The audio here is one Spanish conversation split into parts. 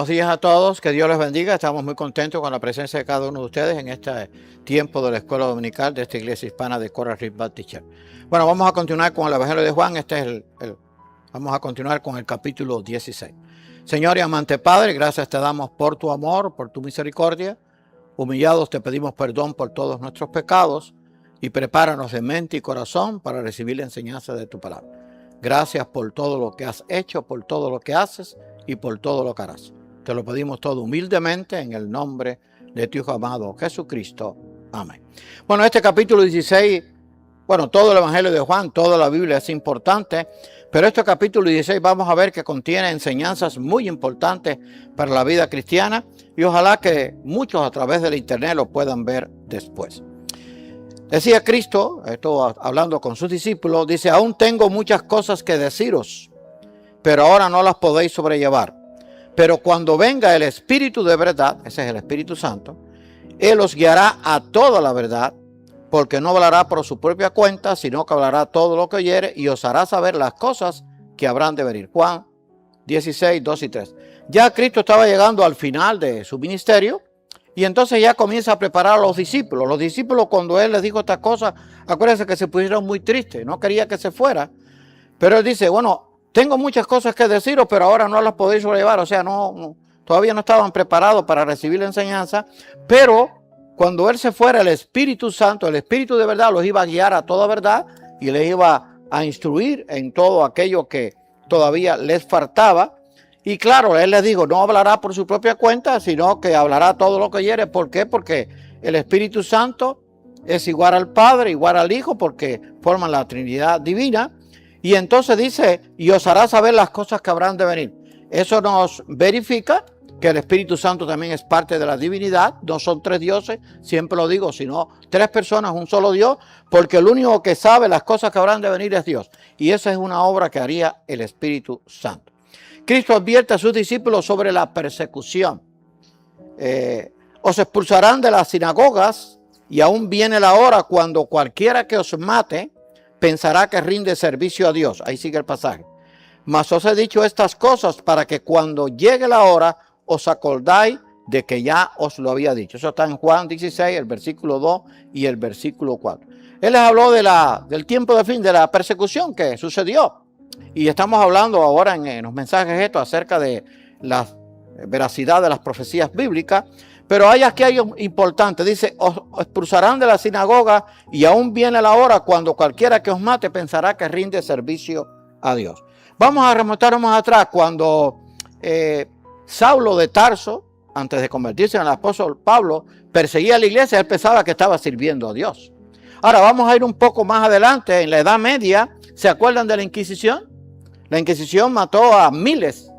Buenos días a todos, que Dios les bendiga. Estamos muy contentos con la presencia de cada uno de ustedes en este tiempo de la Escuela Dominical de esta iglesia hispana de Coral Reef Baptist Church. Bueno, vamos a continuar con el Evangelio de Juan. Vamos a continuar con el capítulo 16. Señor y amante Padre, gracias te damos por tu amor, por tu misericordia. Humillados te pedimos perdón por todos nuestros pecados y prepáranos de mente y corazón para recibir la enseñanza de tu palabra. Gracias por todo lo que has hecho, por todo lo que haces y por todo lo que harás. Te lo pedimos todo humildemente en el nombre de tu Hijo amado Jesucristo. Amén. Bueno, este capítulo 16, todo el Evangelio de Juan, toda la Biblia es importante, pero este capítulo 16 vamos a ver que contiene enseñanzas muy importantes para la vida cristiana y ojalá que muchos a través del internet lo puedan ver después. Decía Cristo, esto hablando con sus discípulos, dice: aún tengo muchas cosas que deciros, pero ahora no las podéis sobrellevar. Pero cuando venga el Espíritu de verdad, ese es el Espíritu Santo, Él os guiará a toda la verdad, porque no hablará por su propia cuenta, sino que hablará todo lo que oyere y os hará saber las cosas que habrán de venir. Juan 16, 2 y 3. Ya Cristo estaba llegando al final de su ministerio y entonces ya comienza a preparar a los discípulos. Los discípulos, cuando Él les dijo estas cosas, acuérdense que se pusieron muy tristes, no quería que se fuera. Pero Él dice: tengo muchas cosas que deciros, pero ahora no las podéis sobrellevar. O sea, todavía no estaban preparados para recibir la enseñanza. Pero cuando Él se fuera, el Espíritu Santo, el Espíritu de verdad, los iba a guiar a toda verdad y les iba a instruir en todo aquello que todavía les faltaba. Y claro, Él les dijo: no hablará por su propia cuenta, sino que hablará todo lo que oyere. ¿Por qué? Porque el Espíritu Santo es igual al Padre, igual al Hijo, porque forman la Trinidad divina. Y entonces dice: y os hará saber las cosas que habrán de venir. Eso nos verifica que el Espíritu Santo también es parte de la divinidad. No son tres dioses, siempre lo digo, sino tres personas, un solo Dios, porque el único que sabe las cosas que habrán de venir es Dios. Y esa es una obra que haría el Espíritu Santo. Cristo advierte a sus discípulos sobre la persecución. Os expulsarán de las sinagogas y aún viene la hora cuando cualquiera que os mate pensará que rinde servicio a Dios. Ahí sigue el pasaje. Mas os he dicho estas cosas para que cuando llegue la hora os acordáis de que ya os lo había dicho. Eso está en Juan 16, el versículo 2 y el versículo 4. Él les habló del tiempo de fin, de la persecución que sucedió. Y estamos hablando ahora en los mensajes estos acerca de la veracidad de las profecías bíblicas. Pero hay aquí algo importante. Dice: os expulsarán de la sinagoga y aún viene la hora cuando cualquiera que os mate pensará que rinde servicio a Dios. Vamos a remontarnos más atrás, cuando Saulo de Tarso, antes de convertirse en el apóstol Pablo, perseguía a la iglesia. Él pensaba que estaba sirviendo a Dios. Ahora vamos a ir un poco más adelante, en la Edad Media. ¿Se acuerdan de la Inquisición? La Inquisición mató a miles,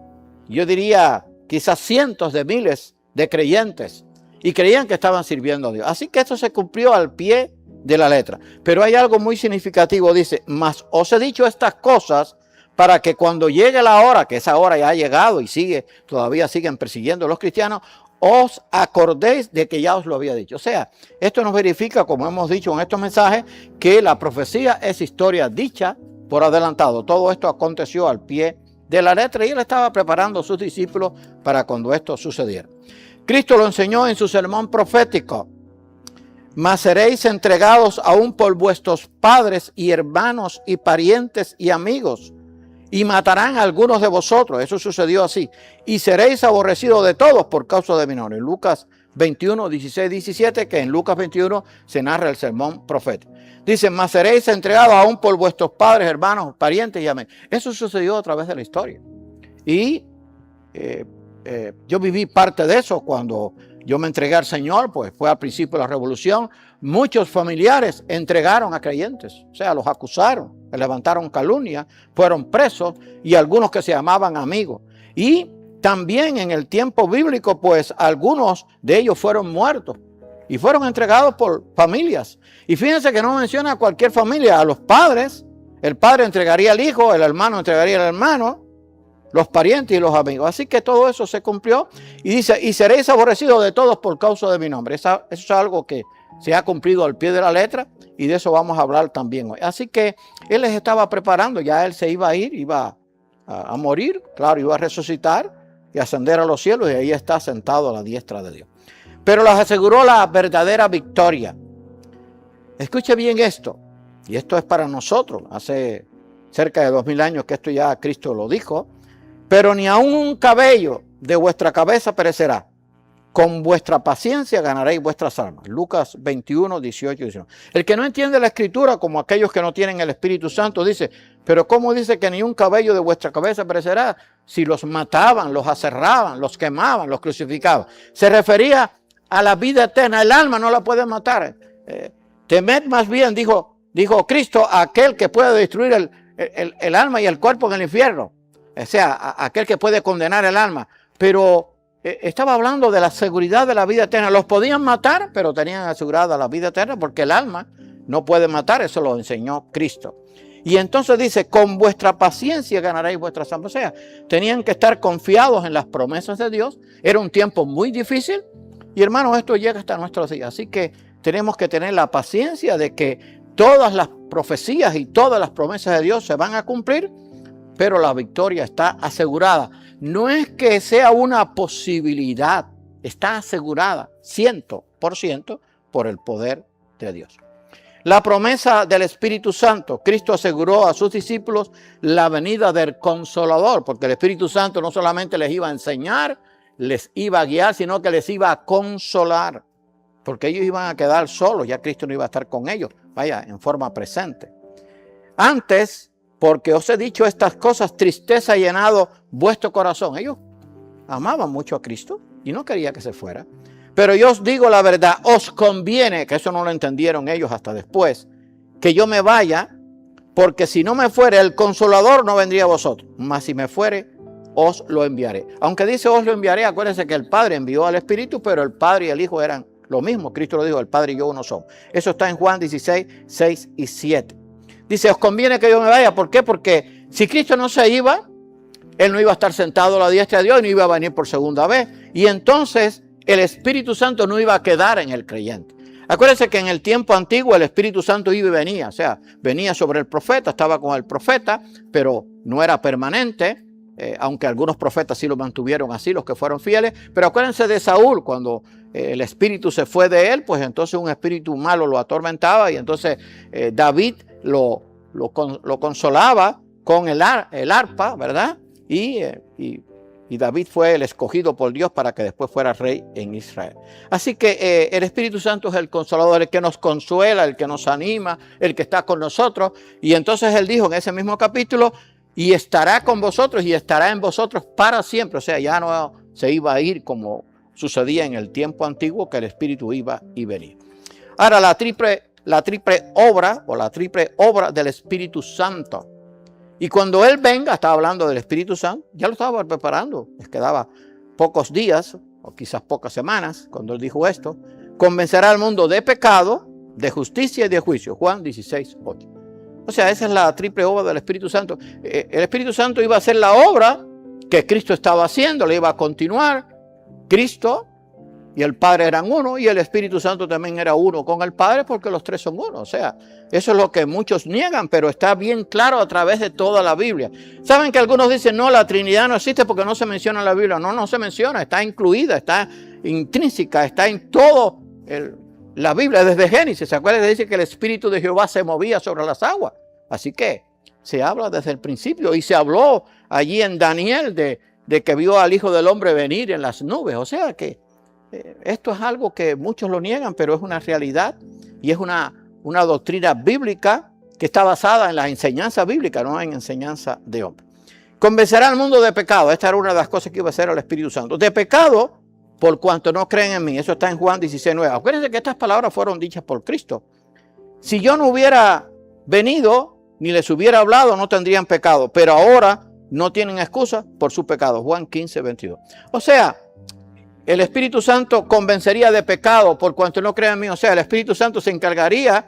yo diría quizás cientos de miles de creyentes, y creían que estaban sirviendo a Dios. Así que esto se cumplió al pie de la letra. Pero hay algo muy significativo. Dice: mas os he dicho estas cosas para que cuando llegue la hora, que esa hora ya ha llegado y todavía siguen persiguiendo a los cristianos, os acordéis de que ya os lo había dicho. O sea, esto nos verifica, como hemos dicho en estos mensajes, que la profecía es historia dicha por adelantado. Todo esto aconteció al pie de la letra y Él estaba preparando a sus discípulos para cuando esto sucediera. Cristo lo enseñó en su sermón profético: mas seréis entregados aún por vuestros padres y hermanos y parientes y amigos, y matarán a algunos de vosotros. Eso sucedió así. Y seréis aborrecidos de todos por causa de mi nombre. En Lucas 21, 16, 17, que en Lucas 21 se narra el sermón profético. Dice: mas seréis entregados aún por vuestros padres, hermanos, parientes y amigos. Eso sucedió a través de la historia. Y yo viví parte de eso cuando yo me entregué al Señor, pues fue al principio de la revolución. Muchos familiares entregaron a creyentes, o sea, los acusaron, levantaron calumnia, fueron presos, y algunos que se llamaban amigos. Y también en el tiempo bíblico, pues algunos de ellos fueron muertos y fueron entregados por familias. Y fíjense que no menciona a cualquier familia, a los padres. El padre entregaría al hijo, el hermano entregaría al hermano, los parientes y los amigos. Así que todo eso se cumplió. Y dice: y seréis aborrecidos de todos por causa de mi nombre. Eso es algo que se ha cumplido al pie de la letra, y de eso vamos a hablar también hoy. Así que Él les estaba preparando. Ya Él se iba a ir, iba a morir, claro, iba a resucitar. y ascender a los cielos, y ahí está sentado a la diestra de Dios. Pero les aseguró la verdadera victoria. Escuche bien esto, y esto es para nosotros. Hace cerca de 2000 años que esto ya Cristo lo dijo. Pero ni aun un cabello de vuestra cabeza perecerá. Con vuestra paciencia ganaréis vuestras almas. Lucas 21, 18 y 19. El que no entiende la escritura, como aquellos que no tienen el Espíritu Santo, dice, pero ¿cómo dice que ni un cabello de vuestra cabeza perecerá? Si los mataban, los aserraban, los quemaban, los crucificaban. Se refería a la vida eterna. El alma no la puede matar. Temed más bien, dijo Cristo, a aquel que puede destruir el alma y el cuerpo en el infierno. O sea, a aquel que puede condenar el alma. Pero estaba hablando de la seguridad de la vida eterna. Los podían matar, pero tenían asegurada la vida eterna, porque el alma no puede matar. Eso lo enseñó Cristo. Y entonces dice, con vuestra paciencia ganaréis vuestras almas. O sea, tenían que estar confiados en las promesas de Dios. Era un tiempo muy difícil. Y hermanos, esto llega hasta nuestros días. Así que tenemos que tener la paciencia de que todas las profecías y todas las promesas de Dios se van a cumplir, pero la victoria está asegurada. No es que sea una posibilidad, está asegurada 100% por el poder de Dios. La promesa del Espíritu Santo, Cristo aseguró a sus discípulos la venida del Consolador, porque el Espíritu Santo no solamente les iba a enseñar, les iba a guiar, sino que les iba a consolar, porque ellos iban a quedar solos, ya Cristo no iba a estar con ellos, vaya, en forma presente. Antes, porque os he dicho estas cosas, tristeza ha llenado vuestro corazón. Ellos amaban mucho a Cristo y no quería que se fuera. Pero yo os digo la verdad, os conviene, que eso no lo entendieron ellos hasta después, que yo me vaya, porque si no me fuere, el Consolador no vendría a vosotros. Mas si me fuere, os lo enviaré. Aunque dice os lo enviaré, acuérdense que el Padre envió al Espíritu, pero el Padre y el Hijo eran lo mismo. Cristo lo dijo, el Padre y yo uno somos. Eso está en Juan 16, 6 y 7. Dice, os conviene que yo me vaya. ¿Por qué? Porque si Cristo no se iba, Él no iba a estar sentado a la diestra de Dios y no iba a venir por segunda vez. Y entonces el Espíritu Santo no iba a quedar en el creyente. Acuérdense que en el tiempo antiguo el Espíritu Santo iba y venía. O sea, venía sobre el profeta, estaba con el profeta, pero no era permanente. Aunque algunos profetas sí lo mantuvieron así, los que fueron fieles. Pero acuérdense de Saúl, cuando el espíritu se fue de él, pues entonces un espíritu malo lo atormentaba y entonces David lo consolaba con el arpa, ¿verdad? Y David fue el escogido por Dios para que después fuera rey en Israel. Así que el Espíritu Santo es el consolador, el que nos consuela, el que nos anima, el que está con nosotros. Y entonces él dijo en ese mismo capítulo, y estará con vosotros y estará en vosotros para siempre. O sea, ya no se iba a ir como sucedía en el tiempo antiguo, que el Espíritu iba y venía. Ahora, la triple obra del Espíritu Santo. Y cuando Él venga, estaba hablando del Espíritu Santo, ya lo estaba preparando. Les quedaba pocos días, o quizás pocas semanas, cuando Él dijo esto. Convencerá al mundo de pecado, de justicia y de juicio. Juan 16, 8. O sea, esa es la triple obra del Espíritu Santo. El Espíritu Santo iba a hacer la obra que Cristo estaba haciendo, le iba a continuar. Cristo y el Padre eran uno y el Espíritu Santo también era uno con el Padre, porque los tres son uno. O sea, eso es lo que muchos niegan, pero está bien claro a través de toda la Biblia. ¿Saben que algunos dicen, no, la Trinidad no existe porque no se menciona en la Biblia? No, no se menciona, está incluida, está intrínseca, está en todo la Biblia, desde Génesis. ¿Se acuerdan que dice que el Espíritu de Jehová se movía sobre las aguas? Así que se habla desde el principio y se habló allí en Daniel de que vio al Hijo del Hombre venir en las nubes. O sea que esto es algo que muchos lo niegan, pero es una realidad y es una doctrina bíblica que está basada en la enseñanza bíblica, no en enseñanza de hombre. Convencerá al mundo de pecado. Esta era una de las cosas que iba a hacer el Espíritu Santo. De pecado, por cuanto no creen en mí. Eso está en Juan 16:9. Acuérdense que estas palabras fueron dichas por Cristo. Si yo no hubiera venido, ni les hubiera hablado, no tendrían pecado. Pero ahora no tienen excusa por su pecado. Juan 15:22. O sea, el Espíritu Santo convencería de pecado por cuanto no creen en mí. O sea, el Espíritu Santo se encargaría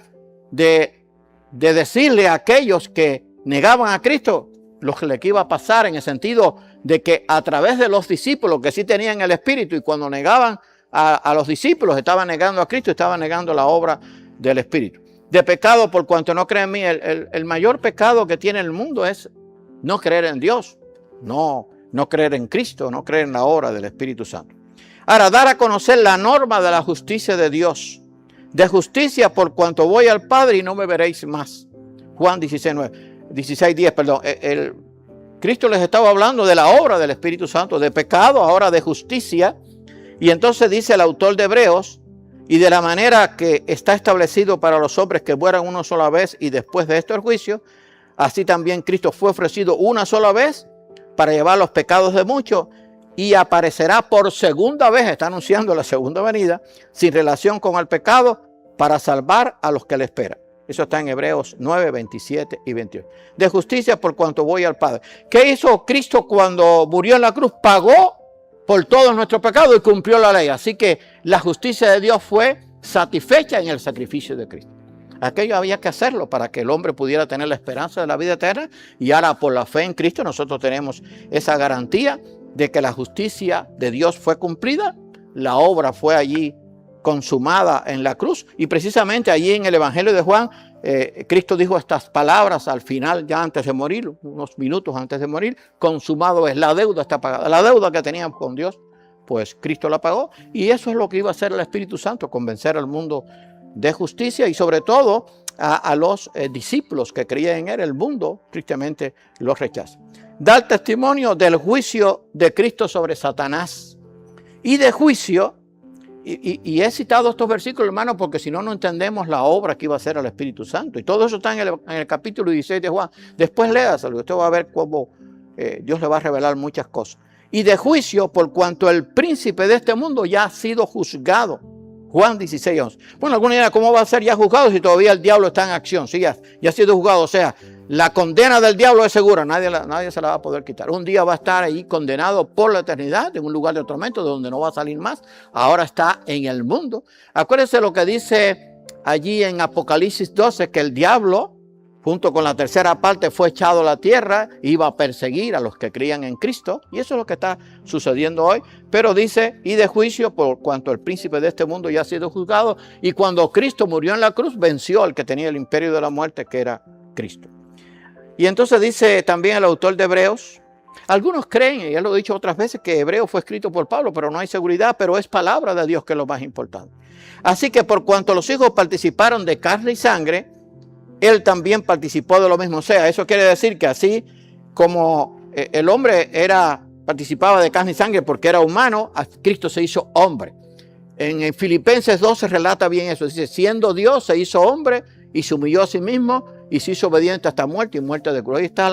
de decirle a aquellos que negaban a Cristo lo que le iba a pasar, en el sentido de que a través de los discípulos que sí tenían el Espíritu, y cuando negaban a los discípulos, estaban negando a Cristo, estaban negando la obra del Espíritu. De pecado por cuanto no creen en mí. El mayor pecado que tiene el mundo es no creer en Dios, no no creer en Cristo, no creer en la obra del Espíritu Santo. Ahora, dar a conocer la norma de la justicia de Dios. De justicia por cuanto voy al Padre y no me veréis más. Juan 16:10, perdón. Cristo les estaba hablando de la obra del Espíritu Santo, de pecado, ahora de justicia. Y entonces dice el autor de Hebreos, y de la manera que está establecido para los hombres que mueran una sola vez y después de esto el juicio, así también Cristo fue ofrecido una sola vez para llevar los pecados de muchos y aparecerá por segunda vez, está anunciando la segunda venida, sin relación con el pecado, para salvar a los que le esperan. Eso está en Hebreos 9, 27 y 28. De justicia por cuanto voy al Padre. ¿Qué hizo Cristo cuando murió en la cruz? Pagó por todos nuestros pecados y cumplió la ley. Así que la justicia de Dios fue satisfecha en el sacrificio de Cristo. Aquello había que hacerlo para que el hombre pudiera tener la esperanza de la vida eterna. Y ahora por la fe en Cristo nosotros tenemos esa garantía de que la justicia de Dios fue cumplida. La obra fue allí consumada en la cruz. Y precisamente allí en el Evangelio de Juan, Cristo dijo estas palabras al final, ya antes de morir, unos minutos antes de morir: consumado es, la deuda está pagada. La deuda que teníamos con Dios, pues Cristo la pagó. Y eso es lo que iba a hacer el Espíritu Santo, convencer al mundo de justicia y sobre todo a los discípulos que creían en él. El mundo tristemente los rechaza. Dar testimonio del juicio de Cristo sobre Satanás y de juicio. Y he citado estos versículos, hermanos, porque si no, no entendemos la obra que iba a hacer el Espíritu Santo. Y todo eso está en el capítulo 16 de Juan. Después léaselo, usted va a ver cómo Dios le va a revelar muchas cosas. Y de juicio por cuanto el príncipe de este mundo ya ha sido juzgado. Juan 16, 11. Bueno, alguna idea, ¿cómo va a ser ya juzgado si todavía el diablo está en acción? Sí, ya ha sido juzgado. O sea, la condena del diablo es segura, nadie se la va a poder quitar. Un día va a estar ahí condenado por la eternidad en un lugar de tormento de donde no va a salir más. Ahora está en el mundo. Acuérdense lo que dice allí en Apocalipsis 12, que el diablo, junto con la tercera parte, fue echado a la tierra, iba a perseguir a los que creían en Cristo. Y eso es lo que está sucediendo hoy. Pero dice, y de juicio por cuanto el príncipe de este mundo ya ha sido juzgado. Y cuando Cristo murió en la cruz, venció al que tenía el imperio de la muerte, que era Cristo. Y entonces dice también el autor de Hebreos, algunos creen, y ya lo he dicho otras veces, que Hebreo fue escrito por Pablo, pero no hay seguridad, pero es palabra de Dios que es lo más importante. Así que por cuanto los hijos participaron de carne y sangre, él también participó de lo mismo. O sea, eso quiere decir que así como el hombre participaba de carne y sangre porque era humano, Cristo se hizo hombre. En Filipenses 2 se relata bien eso. Dice, siendo Dios, se hizo hombre y se humilló a sí mismo y se hizo obediente hasta muerte y muerte de cruz. Ahí está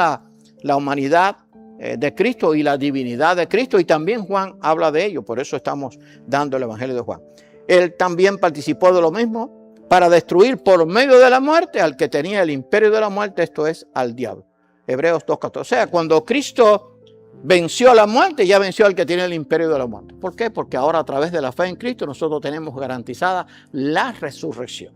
la humanidad de Cristo y la divinidad de Cristo. Y también Juan habla de ello. Por eso estamos dando el Evangelio de Juan. Él también participó de lo mismo para destruir por medio de la muerte al que tenía el imperio de la muerte, esto es, al diablo. Hebreos 2:14. O sea, cuando Cristo venció a la muerte, ya venció al que tiene el imperio de la muerte. ¿Por qué? Porque ahora a través de la fe en Cristo nosotros tenemos garantizada la resurrección.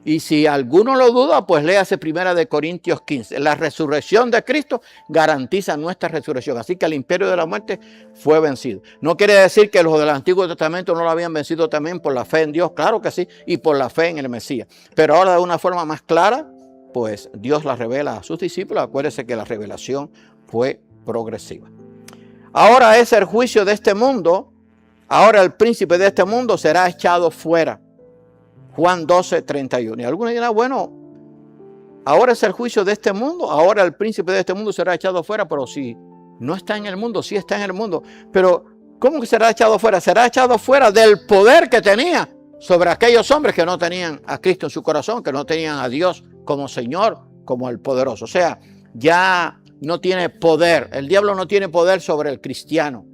Y si alguno lo duda, pues léase 1 Corintios 15. La resurrección de Cristo garantiza nuestra resurrección. Así que el imperio de la muerte fue vencido. No quiere decir que los del Antiguo Testamento no lo habían vencido también por la fe en Dios. Claro que sí. Y por la fe en el Mesías. Pero ahora de una forma más clara, pues Dios la revela a sus discípulos. Acuérdense que la revelación fue progresiva. Ahora es el juicio de este mundo. Ahora el príncipe de este mundo será echado fuera. Juan 12:31. Y algunos dirán, bueno, ahora es el juicio de este mundo, ahora el príncipe de este mundo será echado fuera, pero si no está en el mundo, sí está en el mundo. Pero, ¿cómo que será echado fuera? Será echado fuera del poder que tenía sobre aquellos hombres que no tenían a Cristo en su corazón, que no tenían a Dios como Señor, como el poderoso. O sea, ya no tiene poder. El diablo no tiene poder sobre el cristiano.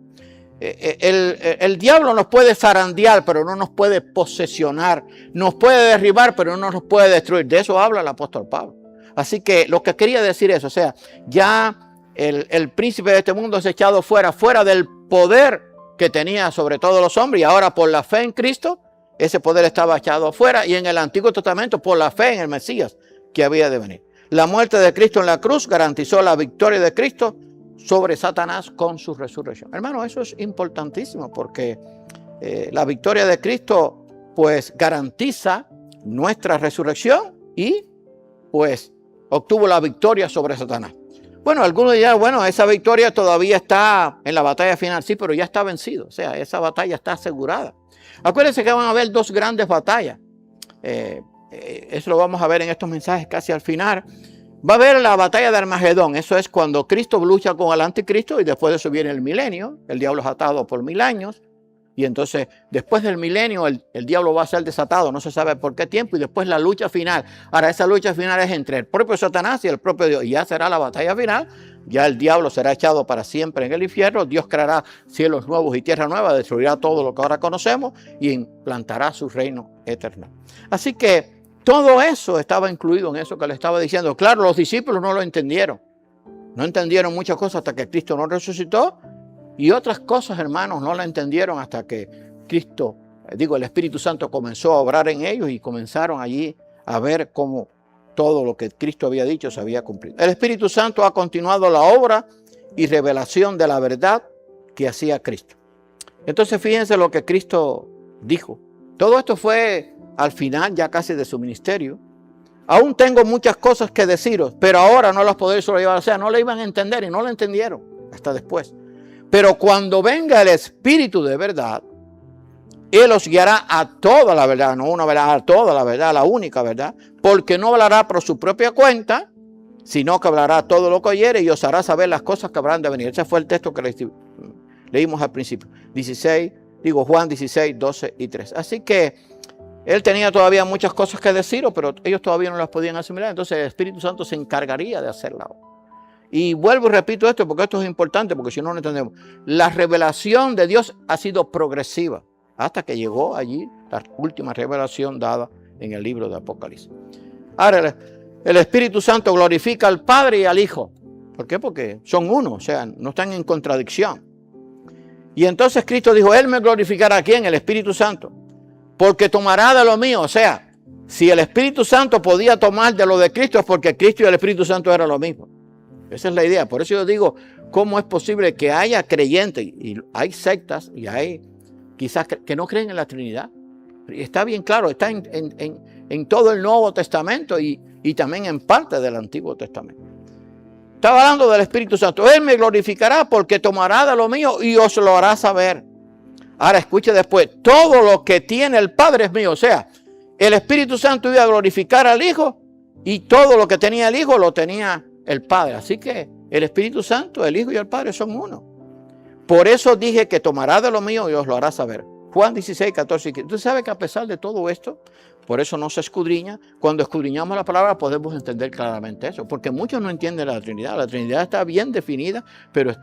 El diablo nos puede zarandear, pero no nos puede posesionar. Nos puede derribar, pero no nos puede destruir. De eso habla el apóstol Pablo. Así que lo que quería decir eso, o sea, ya el príncipe de este mundo es echado fuera del poder que tenía sobre todos los hombres. Y ahora por la fe en Cristo, ese poder estaba echado fuera. Y en el Antiguo Testamento, por la fe en el Mesías que había de venir. La muerte de Cristo en la cruz garantizó la victoria de Cristo sobre Satanás con su resurrección. Hermano, eso es importantísimo porque la victoria de Cristo pues garantiza nuestra resurrección y pues obtuvo la victoria sobre Satanás. Bueno, algunos dirán, bueno, esa victoria todavía está en la batalla final. Sí, pero ya está vencido. O sea, esa batalla está asegurada. Acuérdense que van a haber dos grandes batallas. Eso lo vamos a ver en estos mensajes casi al final. Va a haber la batalla de Armagedón. Eso es cuando Cristo lucha con el anticristo y después de eso viene el milenio. El diablo es atado por 1000 años. Y entonces, después del milenio, el diablo va a ser desatado. No se sabe por qué tiempo. Y después la lucha final. Ahora, esa lucha final es entre el propio Satanás y el propio Dios. Y ya será la batalla final. Ya el diablo será echado para siempre en el infierno. Dios creará cielos nuevos y tierra nueva. Destruirá todo lo que ahora conocemos. Y implantará su reino eterno. Así que todo eso estaba incluido en eso que le estaba diciendo. Claro, los discípulos no lo entendieron. No entendieron muchas cosas hasta que Cristo no resucitó. Y otras cosas, hermanos, no la entendieron hasta que Cristo, el Espíritu Santo comenzó a obrar en ellos y comenzaron allí a ver cómo todo lo que Cristo había dicho se había cumplido. El Espíritu Santo ha continuado la obra y revelación de la verdad que hacía Cristo. Entonces, fíjense lo que Cristo dijo. Todo esto fue al final ya casi de su ministerio. Aún tengo muchas cosas que deciros, pero ahora no las podré sobrellevar. O sea, no la iban a entender y no la entendieron hasta después. Pero cuando venga el Espíritu de verdad, Él os guiará a toda la verdad, no una verdad, a toda la verdad, la única verdad, porque no hablará por su propia cuenta, sino que hablará todo lo que oyere y os hará saber las cosas que habrán de venir. Ese fue el texto que leímos al principio. Juan 16, 12 y 13. Así que Él tenía todavía muchas cosas que deciros, pero ellos todavía no las podían asimilar. Entonces el Espíritu Santo se encargaría de hacerla. Y vuelvo y repito esto porque esto es importante, porque si no, no entendemos. La revelación de Dios ha sido progresiva hasta que llegó allí la última revelación dada en el libro de Apocalipsis. Ahora, el Espíritu Santo glorifica al Padre y al Hijo. ¿Por qué? Porque son uno, o sea, no están en contradicción. Y entonces Cristo dijo, Él me glorificará. ¿A quién? El Espíritu Santo. Porque tomará de lo mío. O sea, si el Espíritu Santo podía tomar de lo de Cristo es porque Cristo y el Espíritu Santo eran lo mismo. Esa es la idea. Por eso yo digo, ¿cómo es posible que haya creyentes? Y hay sectas y hay quizás que no creen en la Trinidad. Está bien claro, está en todo el Nuevo Testamento y también en parte del Antiguo Testamento. Estaba hablando del Espíritu Santo. Él me glorificará porque tomará de lo mío y os lo hará saber. Ahora escuche después, todo lo que tiene el Padre es mío. O sea, el Espíritu Santo iba a glorificar al Hijo y todo lo que tenía el Hijo lo tenía el Padre. Así que el Espíritu Santo, el Hijo y el Padre son uno. Por eso dije que tomará de lo mío y os lo hará saber. Juan 16, 14 y 15. Usted sabe que a pesar de todo esto, por eso no se escudriña. Cuando escudriñamos la palabra podemos entender claramente eso. Porque muchos no entienden la Trinidad. La Trinidad está bien definida, pero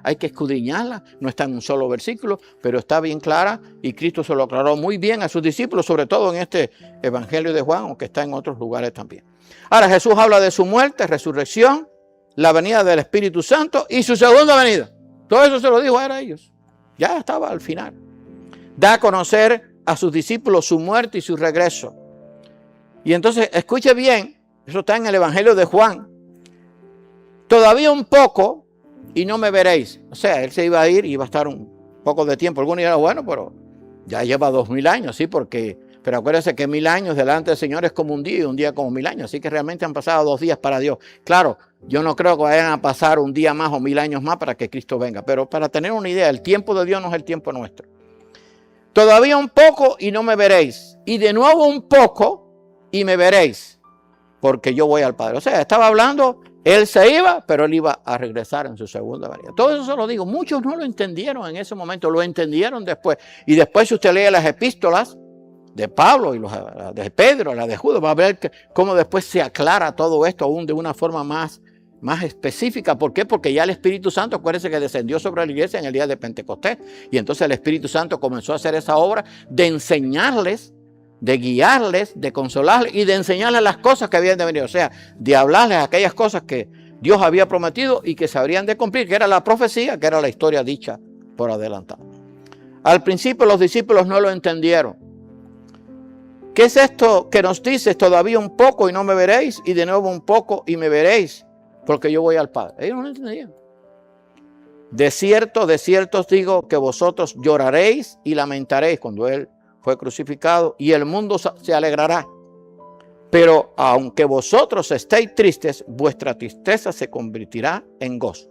hay que escudriñarla. No está en un solo versículo, pero está bien clara. Y Cristo se lo aclaró muy bien a sus discípulos, sobre todo en este Evangelio de Juan, aunque está en otros lugares también. Ahora Jesús habla de su muerte, resurrección, la venida del Espíritu Santo y su segunda venida. Todo eso se lo dijo a ellos. Ya estaba al final. Da a conocer a sus discípulos su muerte y su regreso. Y entonces, escuche bien, eso está en el Evangelio de Juan. Todavía un poco y no me veréis. O sea, Él se iba a ir y iba a estar un poco de tiempo. Algunos dirán, bueno, pero ya lleva 2000 años, ¿sí? Pero acuérdense que 1000 años delante del Señor es como un día y un día como 1000 años. Así que realmente han pasado 2 días para Dios. Claro, yo no creo que vayan a pasar un día más o 1000 años más para que Cristo venga. Pero para tener una idea, el tiempo de Dios no es el tiempo nuestro. Todavía un poco y no me veréis. Y de nuevo un poco y me veréis. Porque yo voy al Padre. O sea, estaba hablando, Él se iba, pero Él iba a regresar en su segunda venida. Todo eso se lo digo. Muchos no lo entendieron en ese momento. Lo entendieron después. Y después si usted lee las epístolas de Pablo y la de Pedro, la de Judas, va a ver cómo después se aclara todo esto aún de una forma más específica. ¿Por qué? Porque ya el Espíritu Santo, acuérdense que descendió sobre la iglesia en el día de Pentecostés. Y entonces el Espíritu Santo comenzó a hacer esa obra de enseñarles, de guiarles, de consolarles y de enseñarles las cosas que habían de venir. O sea, de hablarles aquellas cosas que Dios había prometido y que se habrían de cumplir, que era la profecía, que era la historia dicha por adelantado. Al principio los discípulos no lo entendieron. ¿Qué es esto que nos dices? Todavía un poco y no me veréis, y de nuevo un poco y me veréis, porque yo voy al Padre. Ellos no lo entendían. De cierto os digo que vosotros lloraréis y lamentaréis cuando Él fue crucificado, y el mundo se alegrará. Pero aunque vosotros estéis tristes, vuestra tristeza se convertirá en gozo.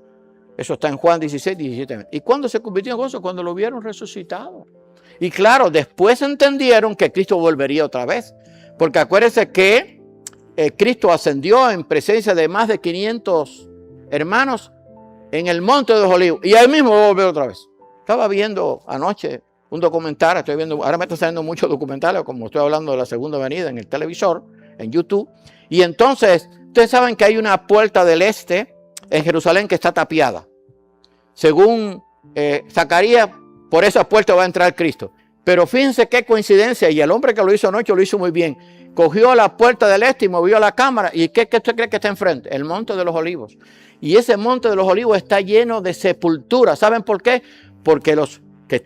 Eso está en Juan 16, 17. ¿Y cuándo se convirtió en gozo? Cuando lo vieron resucitado. Y claro, después entendieron que Cristo volvería otra vez. Porque acuérdense que Cristo ascendió en presencia de más de 500 hermanos en el Monte de los Olivos. Y ahí mismo va a volver otra vez. Estaba viendo anoche un documental, ahora me están saliendo muchos documentales, como estoy hablando de la segunda venida en el televisor, en YouTube. Y entonces, ustedes saben que hay una puerta del este en Jerusalén que está tapiada. Según Zacarías, por esa puerta va a entrar Cristo. Pero fíjense qué coincidencia, y el hombre que lo hizo anoche lo hizo muy bien. Cogió la puerta del este y movió la cámara. ¿Y qué usted cree que está enfrente? El Monte de los Olivos. Y ese Monte de los Olivos está lleno de sepulturas. ¿Saben por qué? Porque los que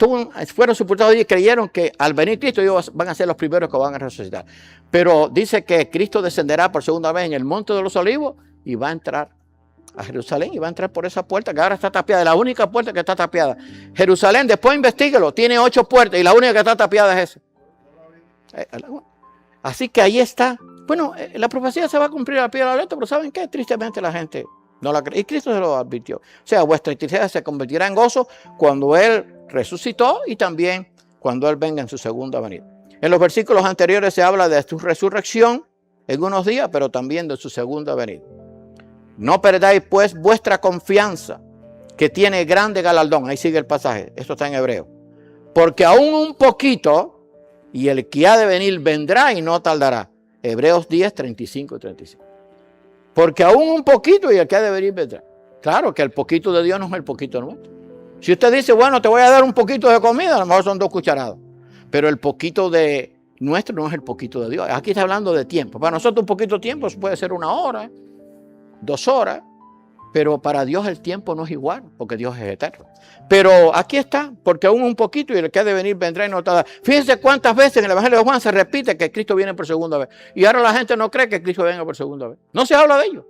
fueron sepultados y creyeron que al venir Cristo ellos van a ser los primeros que van a resucitar. Pero dice que Cristo descenderá por segunda vez en el Monte de los Olivos y va a entrar a Jerusalén y va a entrar por esa puerta que ahora está tapiada, la única puerta que está tapiada. Jerusalén, después investíguelo, tiene 8 puertas y la única que está tapiada es esa. Así que ahí está. Bueno, la profecía se va a cumplir al pie de la letra, pero ¿saben qué? Tristemente la gente no la cree. Y Cristo se lo advirtió. O sea, vuestra tristeza se convertirá en gozo cuando Él resucitó y también cuando Él venga en su segunda venida. En los versículos anteriores se habla de su resurrección en unos días, pero también de su segunda venida. No perdáis pues vuestra confianza, que tiene grande galardón. Ahí sigue el pasaje, esto está en hebreo. Porque aún un poquito, y el que ha de venir vendrá y no tardará. Hebreos 10, 35 y 35. Porque aún un poquito y el que ha de venir vendrá. Claro que el poquito de Dios no es el poquito nuestro. Si usted dice, bueno, te voy a dar un poquito de comida, a lo mejor son 2 cucharadas. Pero el poquito de nuestro no es el poquito de Dios. Aquí está hablando de tiempo. Para nosotros un poquito de tiempo puede ser 1 hora, 2 horas. Pero para Dios el tiempo no es igual, porque Dios es eterno. Pero aquí está, porque aún un poquito y el que ha de venir vendrá y no tardará. Fíjense cuántas veces en el Evangelio de Juan se repite que Cristo viene por segunda vez. Y ahora la gente no cree que Cristo venga por segunda vez. No se habla de ello.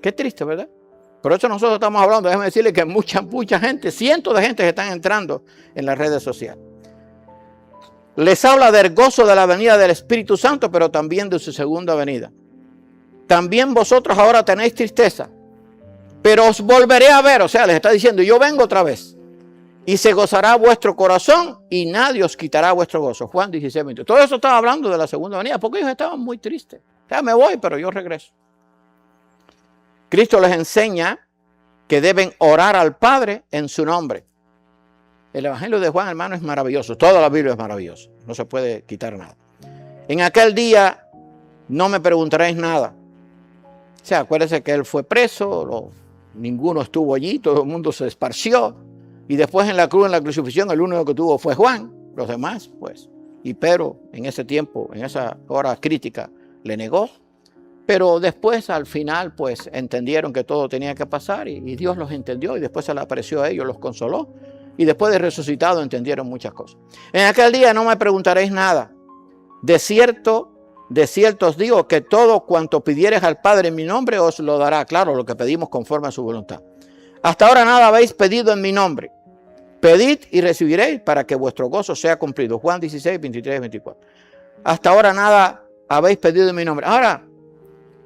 Qué triste, ¿verdad? Por eso nosotros estamos hablando, déjeme decirle que mucha gente, cientos de gente que están entrando en las redes sociales. Les habla del gozo de la venida del Espíritu Santo, pero también de su segunda venida. También vosotros ahora tenéis tristeza, pero os volveré a ver. O sea, les está diciendo, yo vengo otra vez. Y se gozará vuestro corazón y nadie os quitará vuestro gozo. Juan 16, 20. Todo eso estaba hablando de la segunda venida, porque ellos estaban muy tristes. Ya me voy, pero yo regreso. Cristo les enseña que deben orar al Padre en su nombre. El Evangelio de Juan, hermano, es maravilloso. Toda la Biblia es maravillosa. No se puede quitar nada. En aquel día no me preguntaréis nada. O sea, acuérdense que él fue preso, ninguno estuvo allí, todo el mundo se esparció. Y después en la cruz, en la crucifixión, el único que tuvo fue Juan. Los demás, pues. Y Pedro, en ese tiempo, en esa hora crítica, le negó. Pero después, al final, pues, entendieron que todo tenía que pasar y Dios los entendió y después se le apareció a ellos, los consoló. Y después de resucitado entendieron muchas cosas. En aquel día no me preguntaréis nada. De cierto os digo que todo cuanto pidiereis al Padre en mi nombre os lo dará. Claro, lo que pedimos conforme a su voluntad. Hasta ahora nada habéis pedido en mi nombre. Pedid y recibiréis para que vuestro gozo sea cumplido. Juan 16, 23 y 24. Hasta ahora nada habéis pedido en mi nombre. Ahora,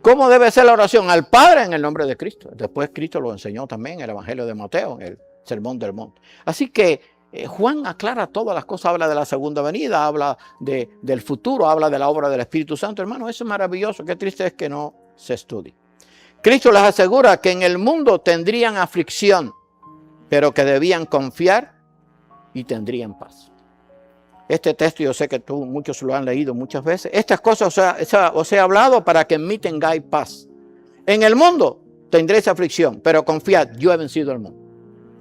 ¿cómo debe ser la oración? Al Padre en el nombre de Cristo. Después Cristo lo enseñó también en el Evangelio de Mateo, en el Sermón del Monte. Así que Juan aclara todas las cosas, habla de la segunda venida, habla del futuro, habla de la obra del Espíritu Santo. Hermano, eso es maravilloso. Qué triste es que no se estudie. Cristo les asegura que en el mundo tendrían aflicción, pero que debían confiar y tendrían paz. Este texto yo sé que muchos lo han leído muchas veces. Estas cosas os he hablado para que en mí tengáis paz. En el mundo tendréis aflicción, pero confiad, yo he vencido el mundo.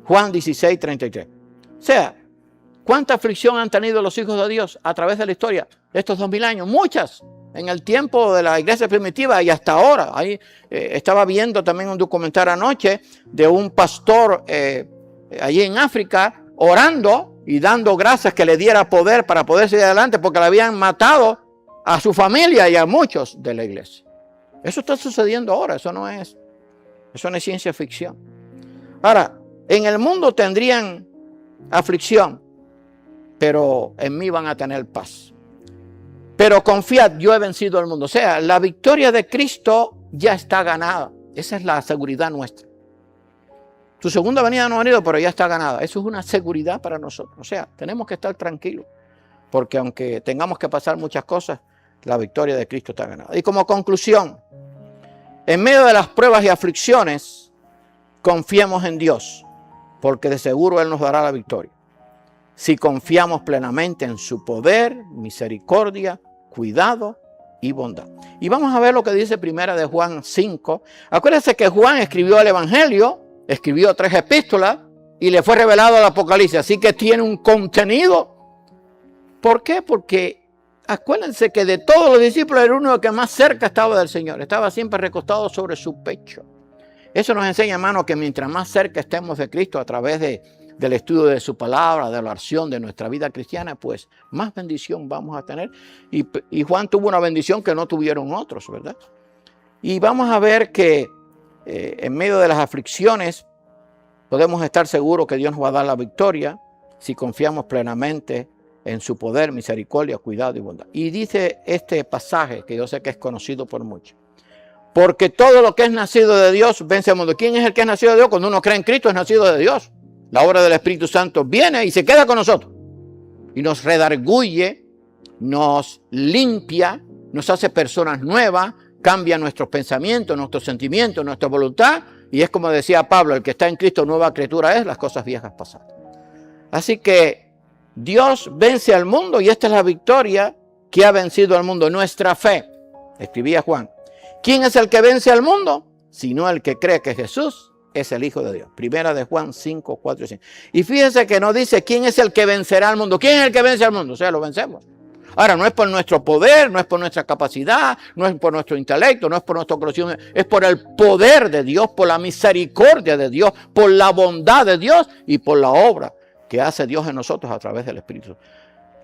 Juan 16, 33. O sea, ¿cuánta aflicción han tenido los hijos de Dios a través de la historia? Estos 2000 años, muchas. En el tiempo de la iglesia primitiva y hasta ahora. Ahí estaba viendo también un documental anoche de un pastor allí en África orando y dando gracias que le diera poder para poder seguir adelante porque le habían matado a su familia y a muchos de la iglesia. Eso está sucediendo ahora, eso no es ciencia ficción. Ahora, en el mundo tendrían aflicción, pero en mí van a tener paz. Pero confiad, yo he vencido al mundo. O sea, la victoria de Cristo ya está ganada. Esa es la seguridad nuestra. Su segunda venida no ha venido, pero ya está ganada. Eso es una seguridad para nosotros. O sea, tenemos que estar tranquilos. Porque aunque tengamos que pasar muchas cosas, la victoria de Cristo está ganada. Y como conclusión, en medio de las pruebas y aflicciones, confiemos en Dios, porque de seguro Él nos dará la victoria. Si confiamos plenamente en su poder, misericordia, cuidado y bondad. Y vamos a ver lo que dice primera de Juan 5. Acuérdense que Juan escribió el Evangelio, escribió 3 epístolas y le fue revelado el Apocalipsis. Así que tiene un contenido. ¿Por qué? Porque acuérdense que de todos los discípulos era uno que más cerca estaba del Señor. Estaba siempre recostado sobre su pecho. Eso nos enseña, hermano, que mientras más cerca estemos de Cristo a través del estudio de su palabra, de la oración de nuestra vida cristiana, pues más bendición vamos a tener. Y Juan tuvo una bendición que no tuvieron otros, ¿verdad? Y vamos a ver que en medio de las aflicciones podemos estar seguros que Dios nos va a dar la victoria si confiamos plenamente en su poder, misericordia, cuidado y bondad. Y dice este pasaje que yo sé que es conocido por muchos. Porque todo lo que es nacido de Dios vence al mundo. ¿Quién es el que es nacido de Dios? Cuando uno cree en Cristo es nacido de Dios. La obra del Espíritu Santo viene y se queda con nosotros. Y nos redarguye, nos limpia, nos hace personas nuevas, cambia nuestros pensamientos, nuestros sentimientos, nuestra voluntad. Y es como decía Pablo, el que está en Cristo nueva criatura es, las cosas viejas pasadas. Así que Dios vence al mundo y esta es la victoria que ha vencido al mundo. Nuestra fe, escribía Juan. ¿Quién es el que vence al mundo? Sino el que cree que Jesús es el Hijo de Dios. Primera de Juan 5, 4 y 5. Y fíjense que no dice quién es el que vencerá al mundo. ¿Quién es el que vence al mundo? O sea, lo vencemos. Ahora, no es por nuestro poder, no es por nuestra capacidad, no es por nuestro intelecto, no es por nuestro conocimiento. Es por el poder de Dios, por la misericordia de Dios, por la bondad de Dios y por la obra que hace Dios en nosotros a través del Espíritu.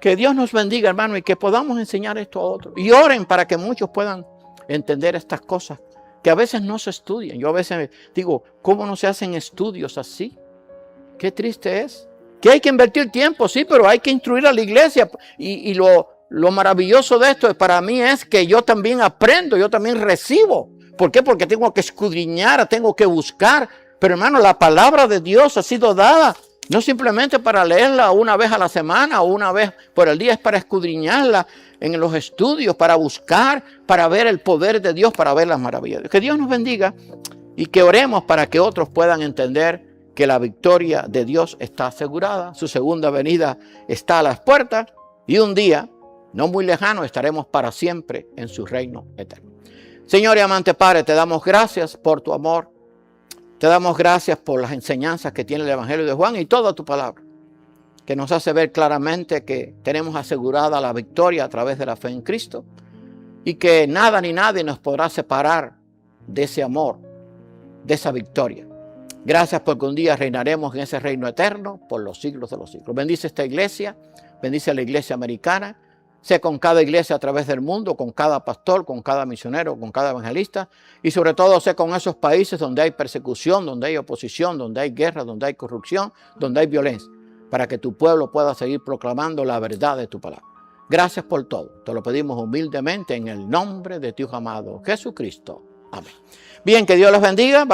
Que Dios nos bendiga, hermano, y que podamos enseñar esto a otros. Y oren para que muchos puedan entender estas cosas que a veces no se estudian. Yo a veces digo, ¿cómo no se hacen estudios así? Qué triste es. Que hay que invertir tiempo, sí, pero hay que instruir a la iglesia. Y lo maravilloso de esto para mí es que yo también aprendo, yo también recibo. ¿Por qué? Porque tengo que escudriñar, tengo que buscar. Pero hermano, la palabra de Dios ha sido dada no simplemente para leerla una vez a la semana o una vez por el día, es para escudriñarla en los estudios, para buscar, para ver el poder de Dios, para ver las maravillas. Que Dios nos bendiga y que oremos para que otros puedan entender que la victoria de Dios está asegurada, su segunda venida está a las puertas y un día, no muy lejano, estaremos para siempre en su reino eterno. Señor y amante Padre, te damos gracias por tu amor. Te damos gracias por las enseñanzas que tiene el Evangelio de Juan y toda tu palabra, que nos hace ver claramente que tenemos asegurada la victoria a través de la fe en Cristo y que nada ni nadie nos podrá separar de ese amor, de esa victoria. Gracias porque un día reinaremos en ese reino eterno por los siglos de los siglos. Bendice esta iglesia, bendice a la iglesia americana. Sé con cada iglesia a través del mundo, con cada pastor, con cada misionero, con cada evangelista. Y sobre todo sé con esos países donde hay persecución, donde hay oposición, donde hay guerra, donde hay corrupción, donde hay violencia. Para que tu pueblo pueda seguir proclamando la verdad de tu palabra. Gracias por todo. Te lo pedimos humildemente en el nombre de tu Hijo amado Jesucristo. Amén. Bien, que Dios los bendiga.